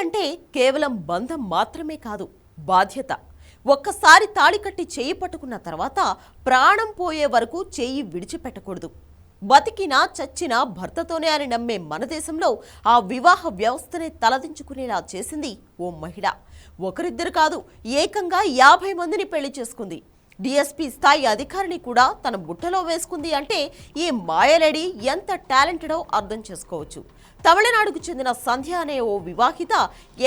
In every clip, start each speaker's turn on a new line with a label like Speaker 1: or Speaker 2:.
Speaker 1: అంటే కేవలం బంధం మాత్రమే కాదు, బాధ్యత. ఒక్కసారి తాళి కట్టి చేయి పట్టుకున్న తర్వాత ప్రాణం పోయే వరకు చేయి విడిచిపెట్టకూడదు. బతికినా చచ్చినా భర్తతోనే అని నమ్మే మన దేశంలో ఆ వివాహ వ్యవస్థనే తలదించుకునేలా చేసింది ఓ మహిళ. ఒకరిద్దరు కాదు, ఏకంగా 50 మందిని పెళ్లి చేసుకుంది. డిఎస్పీ స్థాయి అధికారిని కూడా తన బుట్టలో వేసుకుంది అంటే ఈ మాయలేడి ఎంత టాలెంటెడో అర్థం చేసుకోవచ్చు. తమిళనాడుకు చెందిన సంధ్య అనే ఓ వివాహిత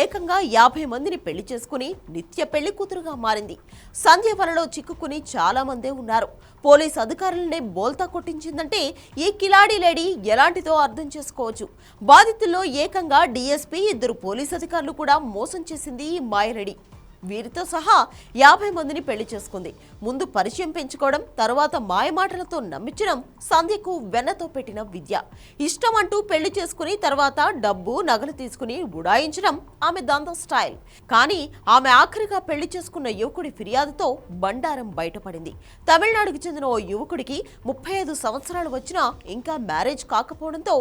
Speaker 1: ఏకంగా 50 మందిని పెళ్లి చేసుకుని నిత్య పెళ్లి కూతురుగా మారింది. సంధ్య వలలో చిక్కుకుని చాలా మందే ఉన్నారు. పోలీస్ అధికారులనే బోల్తా కొట్టించిందంటే ఈ కిలాడి లేడీ ఎలాంటిదో అర్థం చేసుకోవచ్చు. బాధితుల్లో ఏకంగా డిఎస్పీ, 2 పోలీస్ అధికారులు కూడా మోసం చేసింది ఈ మాయలేడి. వీరితో సహా 50 మందిని పెళ్లి చేసుకుంది. ముందు పరిచయం పెంచుకోవడం, తర్వాత మాయమాటలతో నమ్మించడం సంధ్యకు వెన్నతో పెట్టిన విద్య. ఇష్టం అంటూ పెళ్లి చేసుకుని తర్వాత డబ్బు, నగలు తీసుకుని ఉడాయించడం ఆమె దందా స్టైల్. కానీ ఆమె ఆఖరిగా పెళ్లి చేసుకున్న యువకుడి ఫిర్యాదుతో బండారం బయటపడింది. తమిళనాడుకు చెందిన ఓ యువకుడికి 35 సంవత్సరాలు వచ్చినా ఇంకా మ్యారేజ్ కాకపోవడంతో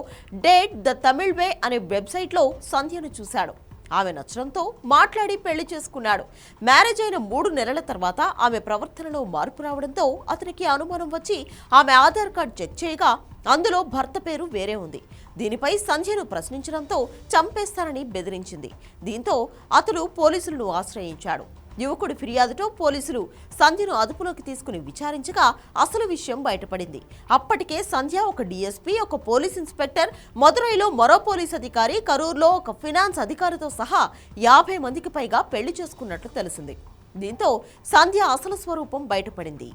Speaker 1: డేట్ ద తమిళ్ వే అనే వెబ్సైట్లో సంధ్యను చూశాడు. ఆమె నచ్చడంతో మాట్లాడి పెళ్లి చేసుకున్నాడు. మ్యారేజ్ అయిన 3 నెలల తర్వాత ఆమె ప్రవర్తనలో మార్పు రావడంతో అతనికి అనుమానం వచ్చి ఆమె ఆధార్ కార్డు చెక్ చేయగా అందులో భర్త పేరు వేరే ఉంది. దీనిపై సంధ్యను ప్రశ్నించడంతో చంపేస్తానని బెదిరించింది. దీంతో అతడు పోలీసులను ఆశ్రయించాడు. యువకుడి ఫిర్యాదుతో పోలీసులు సంధ్యను అదుపులోకి తీసుకుని విచారించగా అసలు విషయం బయటపడింది. అప్పటికే సంధ్య ఒక డిఎస్పీ, ఒక పోలీస్ ఇన్స్పెక్టర్, మదురైలో మరో పోలీస్ అధికారి, కరూర్లో ఒక ఫినాన్స్ అధికారితో సహా 50 మందికి పైగా పెళ్లి చేసుకున్నట్లు తెలిసింది. దీంతో సంధ్య అసలు స్వరూపం బయటపడింది.